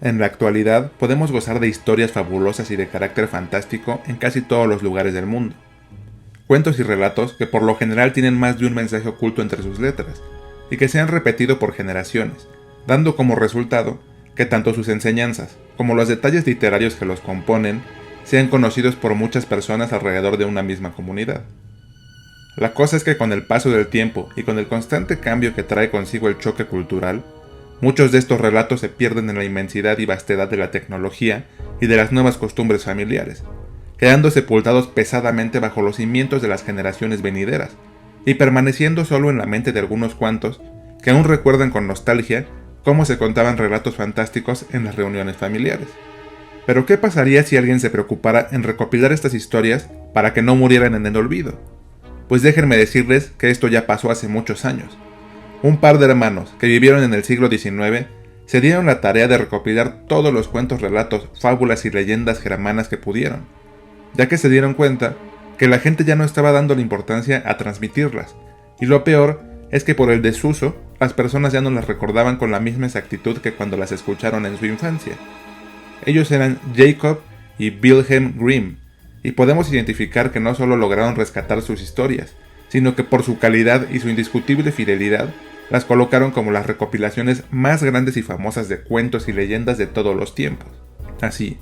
En la actualidad podemos gozar de historias fabulosas y de carácter fantástico en casi todos los lugares del mundo. Cuentos y relatos que por lo general tienen más de un mensaje oculto entre sus letras, y que se han repetido por generaciones, dando como resultado que tanto sus enseñanzas como los detalles literarios que los componen sean conocidos por muchas personas alrededor de una misma comunidad. La cosa es que con el paso del tiempo y con el constante cambio que trae consigo el choque cultural, muchos de estos relatos se pierden en la inmensidad y vastedad de la tecnología y de las nuevas costumbres familiares, quedando sepultados pesadamente bajo los cimientos de las generaciones venideras, y permaneciendo solo en la mente de algunos cuantos que aún recuerdan con nostalgia cómo se contaban relatos fantásticos en las reuniones familiares. Pero ¿qué pasaría si alguien se preocupara en recopilar estas historias para que no murieran en el olvido? Pues déjenme decirles que esto ya pasó hace muchos años. Un par de hermanos que vivieron en el siglo XIX se dieron la tarea de recopilar todos los cuentos, relatos, fábulas y leyendas germanas que pudieron, ya que se dieron cuenta que la gente ya no estaba dando la importancia a transmitirlas, y lo peor es que por el desuso, las personas ya no las recordaban con la misma exactitud que cuando las escucharon en su infancia. Ellos eran Jacob y Wilhelm Grimm, y podemos identificar que no solo lograron rescatar sus historias, sino que por su calidad y su indiscutible fidelidad, las colocaron como las recopilaciones más grandes y famosas de cuentos y leyendas de todos los tiempos. Así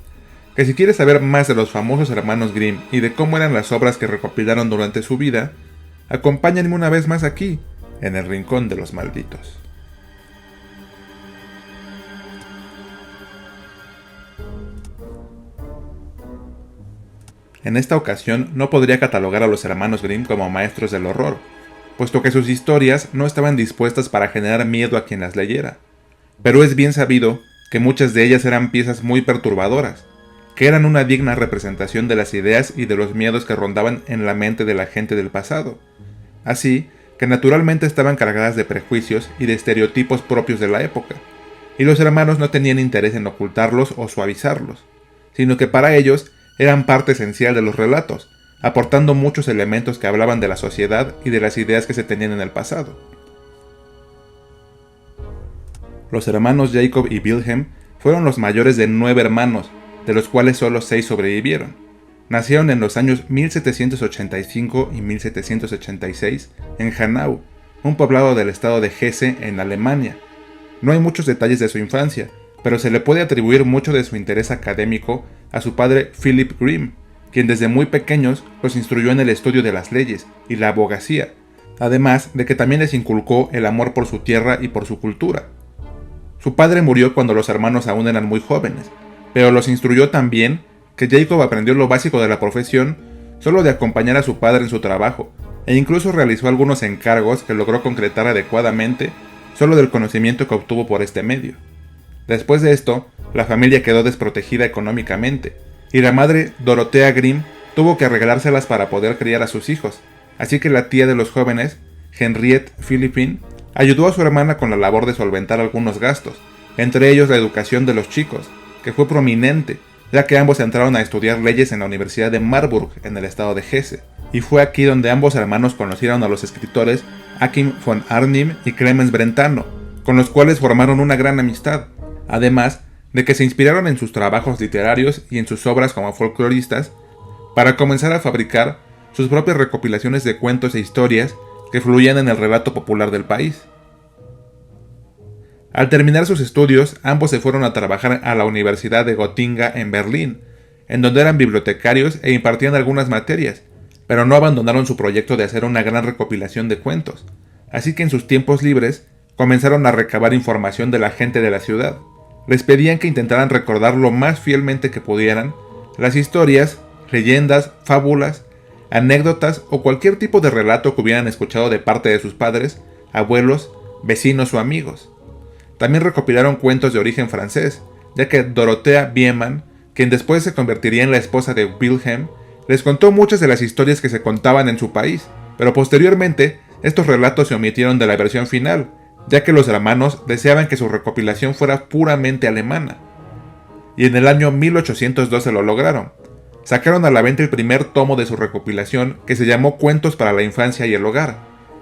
que si quieres saber más de los famosos hermanos Grimm y de cómo eran las obras que recopilaron durante su vida, acompáñenme una vez más aquí, en el Rincón de los Malditos. En esta ocasión no podría catalogar a los hermanos Grimm como maestros del horror, puesto que sus historias no estaban dispuestas para generar miedo a quien las leyera, pero es bien sabido que muchas de ellas eran piezas muy perturbadoras, que eran una digna representación de las ideas y de los miedos que rondaban en la mente de la gente del pasado, así que naturalmente estaban cargadas de prejuicios y de estereotipos propios de la época, y los hermanos no tenían interés en ocultarlos o suavizarlos, sino que para ellos eran parte esencial de los relatos, aportando muchos elementos que hablaban de la sociedad y de las ideas que se tenían en el pasado. Los hermanos Jacob y Wilhelm fueron los mayores de 9 hermanos, de los cuales solo 6 sobrevivieron. Nacieron en los años 1785 y 1786 en Hanau, un poblado del estado de Hesse en Alemania. No hay muchos detalles de su infancia, pero se le puede atribuir mucho de su interés académico a su padre Philip Grimm, quien desde muy pequeños los instruyó en el estudio de las leyes y la abogacía, además de que también les inculcó el amor por su tierra y por su cultura. Su padre murió cuando los hermanos aún eran muy jóvenes, pero los instruyó tan bien que Jacob aprendió lo básico de la profesión solo de acompañar a su padre en su trabajo, e incluso realizó algunos encargos que logró concretar adecuadamente solo del conocimiento que obtuvo por este medio. Después de esto, la familia quedó desprotegida económicamente, y la madre, Dorothea Grimm, tuvo que arreglárselas para poder criar a sus hijos, así que la tía de los jóvenes, Henriette Philippine, ayudó a su hermana con la labor de solventar algunos gastos, entre ellos la educación de los chicos, que fue prominente, ya que ambos entraron a estudiar leyes en la Universidad de Marburg, en el estado de Hesse, y fue aquí donde ambos hermanos conocieron a los escritores Achim von Arnim y Clemens Brentano, con los cuales formaron una gran amistad, además de que se inspiraron en sus trabajos literarios y en sus obras como folcloristas para comenzar a fabricar sus propias recopilaciones de cuentos e historias que fluían en el relato popular del país. Al terminar sus estudios, ambos se fueron a trabajar a la Universidad de Gotinga en Berlín, en donde eran bibliotecarios e impartían algunas materias, pero no abandonaron su proyecto de hacer una gran recopilación de cuentos, así que en sus tiempos libres comenzaron a recabar información de la gente de la ciudad. Les pedían que intentaran recordar lo más fielmente que pudieran las historias, leyendas, fábulas, anécdotas o cualquier tipo de relato que hubieran escuchado de parte de sus padres, abuelos, vecinos o amigos. También recopilaron cuentos de origen francés, ya que Dorothea Biemann, quien después se convertiría en la esposa de Wilhelm, les contó muchas de las historias que se contaban en su país, pero posteriormente estos relatos se omitieron de la versión final, ya que los hermanos deseaban que su recopilación fuera puramente alemana. Y en el año 1812 lo lograron. Sacaron a la venta el primer tomo de su recopilación, que se llamó Cuentos para la Infancia y el Hogar,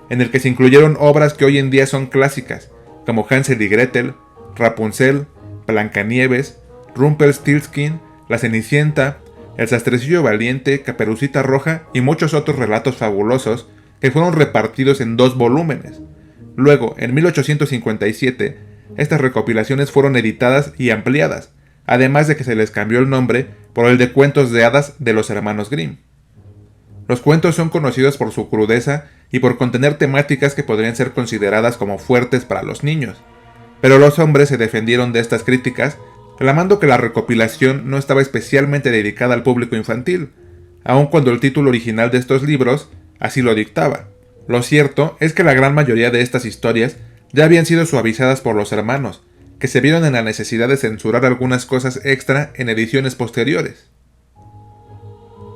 en el que se incluyeron obras que hoy en día son clásicas, como Hansel y Gretel, Rapunzel, Blancanieves, Rumpelstiltskin, La Cenicienta, El Sastrecillo Valiente, Caperucita Roja y muchos otros relatos fabulosos que fueron repartidos en 2 volúmenes. Luego, en 1857, estas recopilaciones fueron editadas y ampliadas, además de que se les cambió el nombre por el de Cuentos de Hadas de los Hermanos Grimm. Los cuentos son conocidos por su crudeza y por contener temáticas que podrían ser consideradas como fuertes para los niños, pero los hombres se defendieron de estas críticas, clamando que la recopilación no estaba especialmente dedicada al público infantil, aun cuando el título original de estos libros así lo dictaba. Lo cierto es que la gran mayoría de estas historias ya habían sido suavizadas por los hermanos, que se vieron en la necesidad de censurar algunas cosas extra en ediciones posteriores.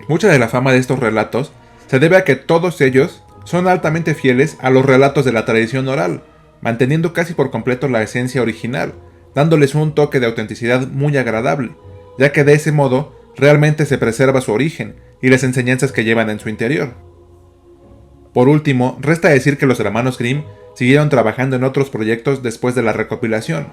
Mucha de la fama de estos relatos se debe a que todos ellos son altamente fieles a los relatos de la tradición oral, manteniendo casi por completo la esencia original, dándoles un toque de autenticidad muy agradable, ya que de ese modo realmente se preserva su origen y las enseñanzas que llevan en su interior. Por último, resta decir que los hermanos Grimm siguieron trabajando en otros proyectos después de la recopilación,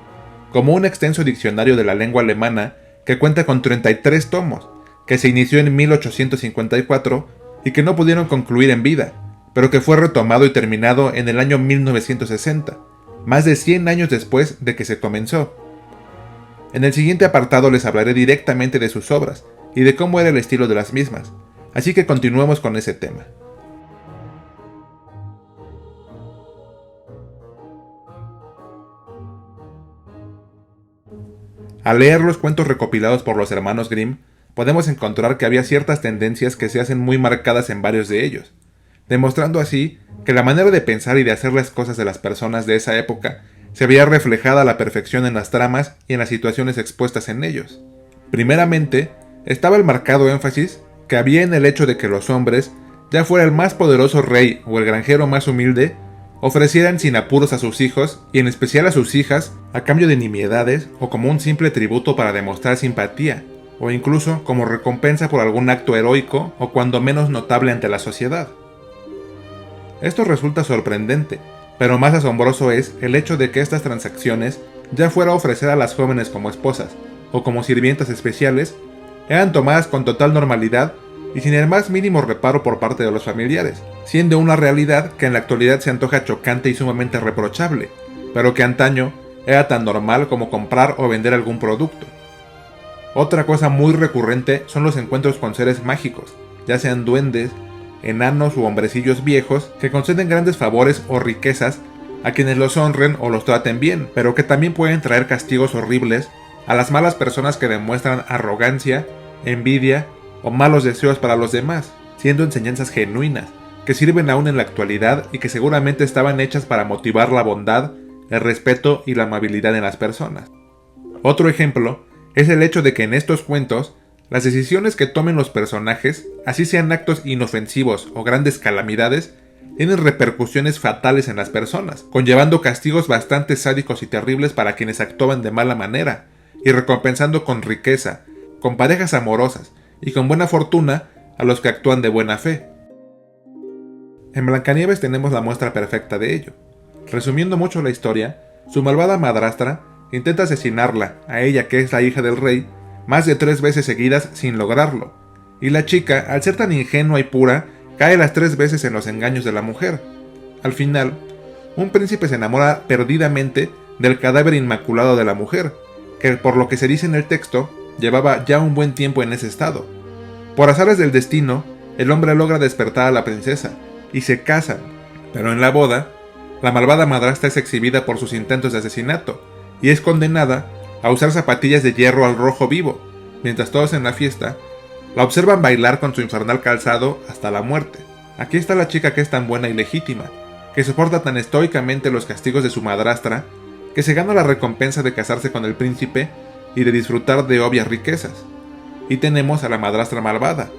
como un extenso diccionario de la lengua alemana que cuenta con 33 tomos, que se inició en 1854 y que no pudieron concluir en vida, pero que fue retomado y terminado en el año 1960, más de 100 años después de que se comenzó. En el siguiente apartado les hablaré directamente de sus obras y de cómo era el estilo de las mismas, así que continuemos con ese tema. Al leer los cuentos recopilados por los hermanos Grimm, podemos encontrar que había ciertas tendencias que se hacen muy marcadas en varios de ellos, demostrando así que la manera de pensar y de hacer las cosas de las personas de esa época se veía reflejada a la perfección en las tramas y en las situaciones expuestas en ellos. Primeramente, estaba el marcado énfasis que había en el hecho de que los hombres, ya fuera el más poderoso rey o el granjero más humilde, ofrecieran sin apuros a sus hijos, y en especial a sus hijas, a cambio de nimiedades o como un simple tributo para demostrar simpatía, o incluso como recompensa por algún acto heroico o cuando menos notable ante la sociedad. Esto resulta sorprendente, pero más asombroso es el hecho de que estas transacciones, ya fuera ofrecer a las jóvenes como esposas o como sirvientas especiales, eran tomadas con total normalidad y sin el más mínimo reparo por parte de los familiares, siendo una realidad que en la actualidad se antoja chocante y sumamente reprochable, pero que antaño era tan normal como comprar o vender algún producto. Otra cosa muy recurrente son los encuentros con seres mágicos, ya sean duendes, enanos u hombrecillos viejos que conceden grandes favores o riquezas a quienes los honren o los traten bien, pero que también pueden traer castigos horribles a las malas personas que demuestran arrogancia, envidia o malos deseos para los demás, siendo enseñanzas genuinas, que sirven aún en la actualidad y que seguramente estaban hechas para motivar la bondad, el respeto y la amabilidad en las personas. Otro ejemplo es el hecho de que en estos cuentos, las decisiones que tomen los personajes, así sean actos inofensivos o grandes calamidades, tienen repercusiones fatales en las personas, conllevando castigos bastante sádicos y terribles para quienes actuaban de mala manera, y recompensando con riqueza, con parejas amorosas y con buena fortuna a los que actúan de buena fe. En Blancanieves tenemos la muestra perfecta de ello. Resumiendo mucho la historia, su malvada madrastra intenta asesinarla, a ella que es la hija del rey, más de 3 veces seguidas sin lograrlo, y la chica, al ser tan ingenua y pura, cae las 3 veces en los engaños de la mujer. Al final, un príncipe se enamora perdidamente del cadáver inmaculado de la mujer, que por lo que se dice en el texto, llevaba ya un buen tiempo en ese estado. Por azares del destino, el hombre logra despertar a la princesa, y se casan, pero en la boda, la malvada madrastra es exhibida por sus intentos de asesinato, y es condenada a usar zapatillas de hierro al rojo vivo, mientras todos en la fiesta la observan bailar con su infernal calzado hasta la muerte. Aquí está la chica que es tan buena y legítima, que soporta tan estoicamente los castigos de su madrastra, que se gana la recompensa de casarse con el príncipe y de disfrutar de obvias riquezas. Y tenemos a la madrastra malvada,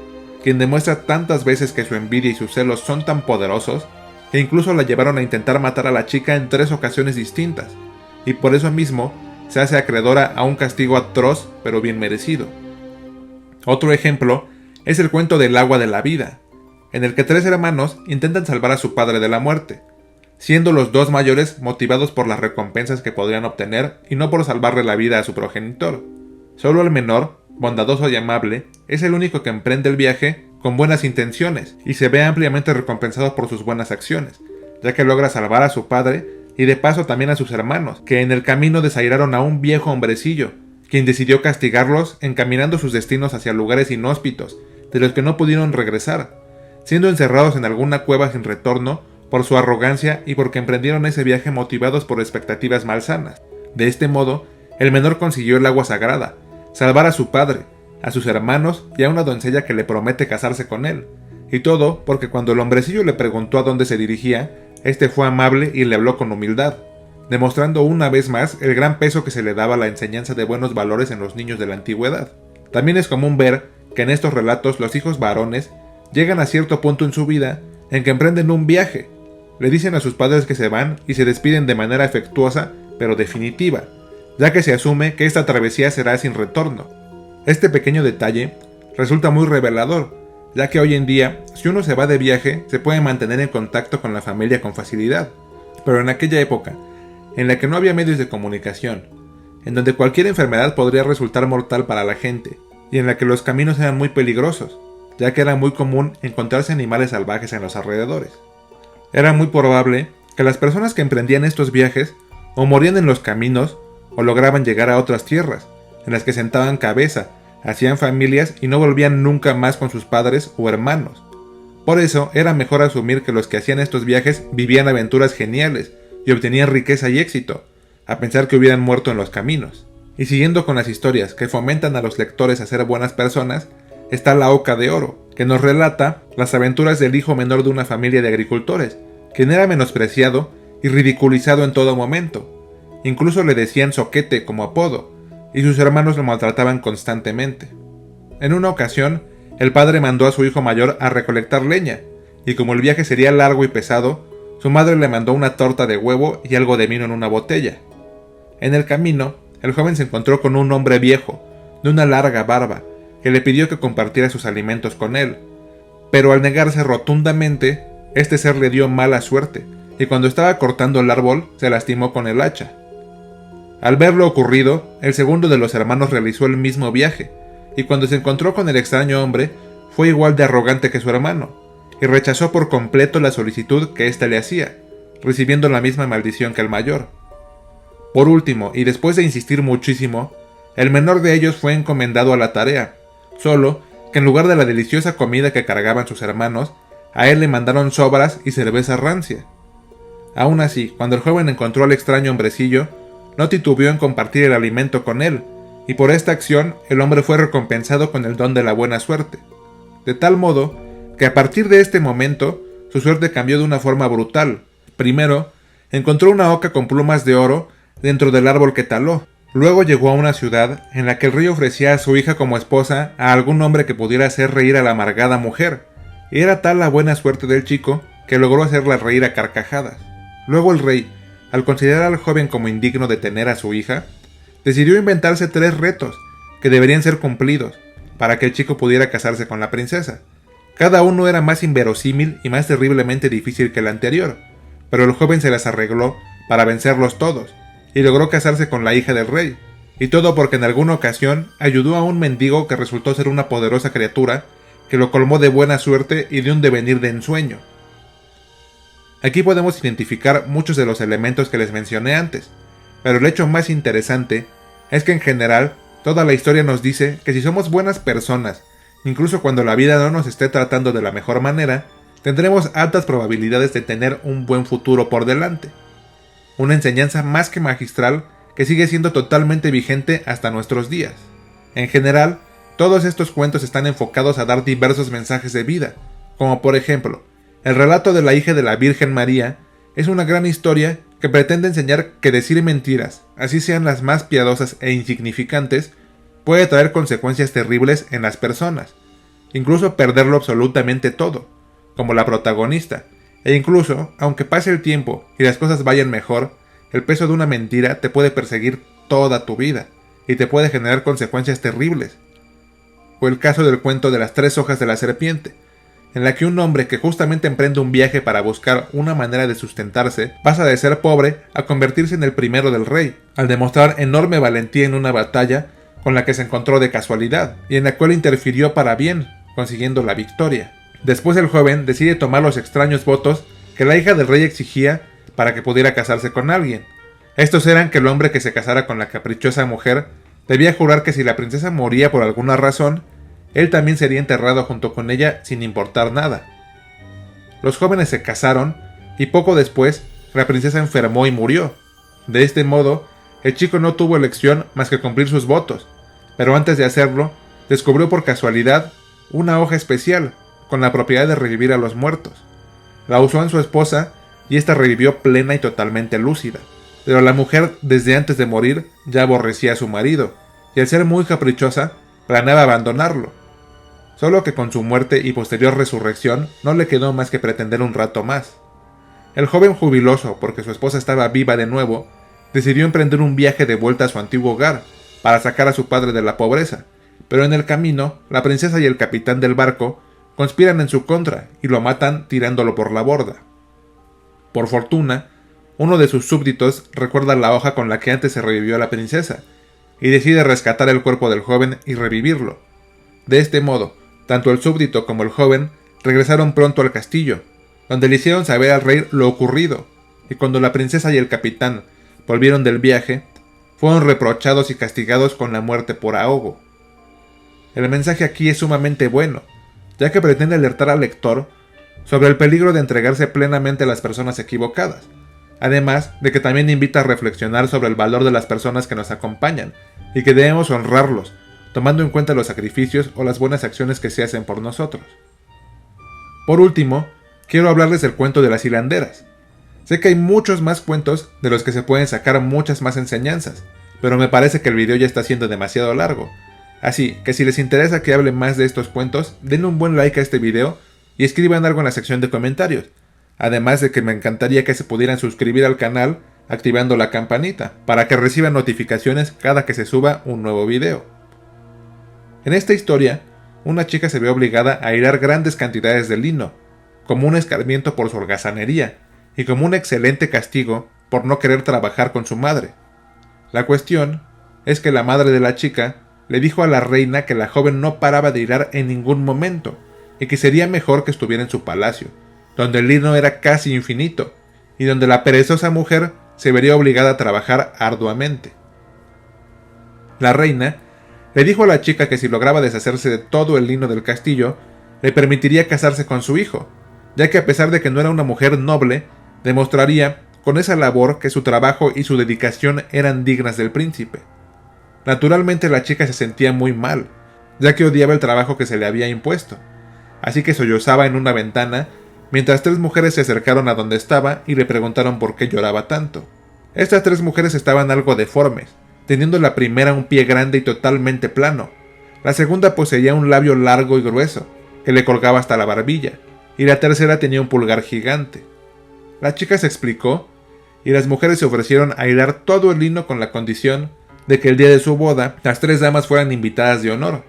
quien demuestra tantas veces que su envidia y sus celos son tan poderosos, que incluso la llevaron a intentar matar a la chica en 3 ocasiones distintas, y por eso mismo se hace acreedora a un castigo atroz pero bien merecido. Otro ejemplo es el cuento del agua de la vida, en el que 3 hermanos intentan salvar a su padre de la muerte. siendo los dos mayores motivados por las recompensas que podrían obtener y no por salvarle la vida a su progenitor. Solo el menor, bondadoso y amable, es el único que emprende el viaje con buenas intenciones y se ve ampliamente recompensado por sus buenas acciones, ya que logra salvar a su padre y de paso también a sus hermanos, que en el camino desairaron a un viejo hombrecillo, quien decidió castigarlos encaminando sus destinos hacia lugares inhóspitos, de los que no pudieron regresar, siendo encerrados en alguna cueva sin retorno por su arrogancia y porque emprendieron ese viaje motivados por expectativas malsanas. De este modo, el menor consiguió el agua sagrada, salvar a su padre, a sus hermanos y a una doncella que le promete casarse con él, y todo porque cuando el hombrecillo le preguntó a dónde se dirigía, este fue amable y le habló con humildad, demostrando una vez más el gran peso que se le daba a la enseñanza de buenos valores en los niños de la antigüedad. También es común ver que en estos relatos los hijos varones llegan a cierto punto en su vida en que emprenden un viaje, le dicen a sus padres que se van y se despiden de manera afectuosa pero definitiva, ya que se asume que esta travesía será sin retorno. Este pequeño detalle resulta muy revelador, ya que hoy en día, si uno se va de viaje, se puede mantener en contacto con la familia con facilidad, pero en aquella época, en la que no había medios de comunicación, en donde cualquier enfermedad podría resultar mortal para la gente, y en la que los caminos eran muy peligrosos, ya que era muy común encontrarse animales salvajes en los alrededores. Era muy probable que las personas que emprendían estos viajes o morían en los caminos o lograban llegar a otras tierras, en las que sentaban cabeza, hacían familias y no volvían nunca más con sus padres o hermanos. Por eso era mejor asumir que los que hacían estos viajes vivían aventuras geniales y obtenían riqueza y éxito, a pensar que hubieran muerto en los caminos. Y siguiendo con las historias que fomentan a los lectores a ser buenas personas, está La Oca de Oro, que nos relata las aventuras del hijo menor de una familia de agricultores, quien era menospreciado y ridiculizado en todo momento. Incluso le decían Zoquete como apodo, y sus hermanos lo maltrataban constantemente. En una ocasión, el padre mandó a su hijo mayor a recolectar leña, y como el viaje sería largo y pesado, su madre le mandó una torta de huevo y algo de vino en una botella. En el camino, el joven se encontró con un hombre viejo, de una larga barba, que le pidió que compartiera sus alimentos con él, pero al negarse rotundamente, este ser le dio mala suerte, y cuando estaba cortando el árbol, se lastimó con el hacha. Al ver lo ocurrido, el segundo de los hermanos realizó el mismo viaje, y cuando se encontró con el extraño hombre, fue igual de arrogante que su hermano, y rechazó por completo la solicitud que éste le hacía, recibiendo la misma maldición que el mayor. Por último, y después de insistir muchísimo, el menor de ellos fue encomendado a la tarea, solo que en lugar de la deliciosa comida que cargaban sus hermanos, a él le mandaron sobras y cerveza rancia. Aún así, cuando el joven encontró al extraño hombrecillo, no titubeó en compartir el alimento con él, y por esta acción el hombre fue recompensado con el don de la buena suerte, de tal modo que a partir de este momento su suerte cambió de una forma brutal. Primero, encontró una oca con plumas de oro dentro del árbol que taló. Luego llegó a una ciudad en la que el rey ofrecía a su hija como esposa a algún hombre que pudiera hacer reír a la amargada mujer, y era tal la buena suerte del chico que logró hacerla reír a carcajadas. Luego el rey, al considerar al joven como indigno de tener a su hija, decidió inventarse 3 retos que deberían ser cumplidos para que el chico pudiera casarse con la princesa. Cada uno era más inverosímil y más terriblemente difícil que el anterior, pero el joven se las arregló para vencerlos todos, y logró casarse con la hija del rey, y todo porque en alguna ocasión ayudó a un mendigo que resultó ser una poderosa criatura que lo colmó de buena suerte y de un devenir de ensueño. Aquí podemos identificar muchos de los elementos que les mencioné antes, pero el hecho más interesante es que en general toda la historia nos dice que si somos buenas personas, incluso cuando la vida no nos esté tratando de la mejor manera, tendremos altas probabilidades de tener un buen futuro por delante. Una enseñanza más que magistral que sigue siendo totalmente vigente hasta nuestros días. En general, todos estos cuentos están enfocados a dar diversos mensajes de vida, como por ejemplo, el relato de la hija de la Virgen María es una gran historia que pretende enseñar que decir mentiras, así sean las más piadosas e insignificantes, puede traer consecuencias terribles en las personas, incluso perderlo absolutamente todo, como la protagonista, e incluso, aunque pase el tiempo y las cosas vayan mejor, el peso de una mentira te puede perseguir toda tu vida, y te puede generar consecuencias terribles. O el caso del cuento de las 3 hojas de la serpiente, en la que un hombre que justamente emprende un viaje para buscar una manera de sustentarse pasa de ser pobre a convertirse en el primero del rey, al demostrar enorme valentía en una batalla con la que se encontró de casualidad y en la cual interfirió para bien, consiguiendo la victoria. Después el joven decide tomar los extraños votos que la hija del rey exigía para que pudiera casarse con alguien. Estos eran que el hombre que se casara con la caprichosa mujer debía jurar que si la princesa moría por alguna razón, él también sería enterrado junto con ella sin importar nada. Los jóvenes se casaron y poco después la princesa enfermó y murió. De este modo, el chico no tuvo elección más que cumplir sus votos, pero antes de hacerlo, descubrió por casualidad una hoja especial con la propiedad de revivir a los muertos. La usó en su esposa y ésta revivió plena y totalmente lúcida. Pero la mujer, desde antes de morir, ya aborrecía a su marido, y al ser muy caprichosa, planeaba abandonarlo. Solo que con su muerte y posterior resurrección, no le quedó más que pretender un rato más. El joven, jubiloso porque su esposa estaba viva de nuevo, decidió emprender un viaje de vuelta a su antiguo hogar, para sacar a su padre de la pobreza, pero en el camino, la princesa y el capitán del barco conspiran en su contra y lo matan tirándolo por la borda. Por fortuna, uno de sus súbditos recuerda la hoja con la que antes se revivió a la princesa, y decide rescatar el cuerpo del joven y revivirlo. De este modo, tanto el súbdito como el joven regresaron pronto al castillo, donde le hicieron saber al rey lo ocurrido, y cuando la princesa y el capitán volvieron del viaje, fueron reprochados y castigados con la muerte por ahogo. El mensaje aquí es sumamente bueno, ya que pretende alertar al lector sobre el peligro de entregarse plenamente a las personas equivocadas, además de que también invita a reflexionar sobre el valor de las personas que nos acompañan y que debemos honrarlos, tomando en cuenta los sacrificios o las buenas acciones que se hacen por nosotros. Por último, quiero hablarles del cuento de las hilanderas. Sé que hay muchos más cuentos de los que se pueden sacar muchas más enseñanzas, pero me parece que el video ya está siendo demasiado largo. Así que si les interesa que hable más de estos cuentos, denle un buen like a este video y escriban algo en la sección de comentarios. Además de que me encantaría que se pudieran suscribir al canal activando la campanita, para que reciban notificaciones cada que se suba un nuevo video. En esta historia, una chica se ve obligada a hilar grandes cantidades de lino, como un escarmiento por su holgazanería, y como un excelente castigo por no querer trabajar con su madre. La cuestión es que la madre de la chica le dijo a la reina que la joven no paraba de hilar en ningún momento, y que sería mejor que estuviera en su palacio, donde el lino era casi infinito, y donde la perezosa mujer se vería obligada a trabajar arduamente. La reina le dijo a la chica que si lograba deshacerse de todo el lino del castillo, le permitiría casarse con su hijo, ya que a pesar de que no era una mujer noble, demostraría con esa labor que su trabajo y su dedicación eran dignas del príncipe. Naturalmente la chica se sentía muy mal, ya que odiaba el trabajo que se le había impuesto, así que sollozaba en una ventana mientras 3 mujeres se acercaron a donde estaba y le preguntaron por qué lloraba tanto. Estas 3 mujeres estaban algo deformes, teniendo la primera un pie grande y totalmente plano, la segunda poseía un labio largo y grueso, que le colgaba hasta la barbilla, y la tercera tenía un pulgar gigante. La chica se explicó, y las mujeres se ofrecieron a hilar todo el lino con la condición de que el día de su boda las 3 damas fueran invitadas de honor.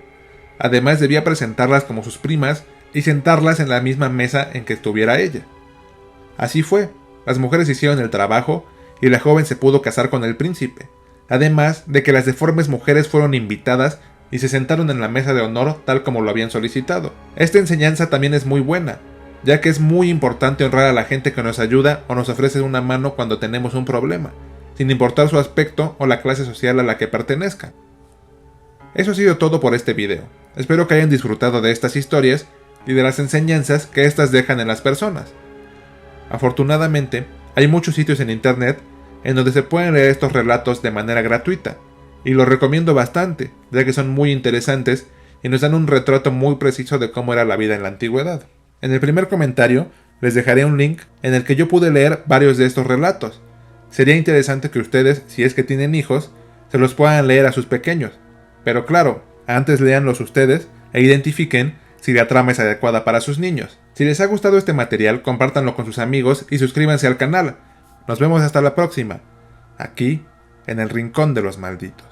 Además debía presentarlas como sus primas y sentarlas en la misma mesa en que estuviera ella. Así fue, las mujeres hicieron el trabajo y la joven se pudo casar con el príncipe, además de que las deformes mujeres fueron invitadas y se sentaron en la mesa de honor tal como lo habían solicitado. Esta enseñanza también es muy buena, ya que es muy importante honrar a la gente que nos ayuda o nos ofrece una mano cuando tenemos un problema, sin importar su aspecto o la clase social a la que pertenezcan. Eso ha sido todo por este video. Espero que hayan disfrutado de estas historias y de las enseñanzas que éstas dejan en las personas. Afortunadamente, hay muchos sitios en internet en donde se pueden leer estos relatos de manera gratuita, y los recomiendo bastante, ya que son muy interesantes y nos dan un retrato muy preciso de cómo era la vida en la antigüedad. En el primer comentario les dejaré un link en el que yo pude leer varios de estos relatos. Sería interesante que ustedes, si es que tienen hijos, se los puedan leer a sus pequeños, pero claro, antes léanlos ustedes e identifiquen si la trama es adecuada para sus niños. Si les ha gustado este material, compártanlo con sus amigos y suscríbanse al canal. Nos vemos hasta la próxima, aquí en el Rincón de los Malditos.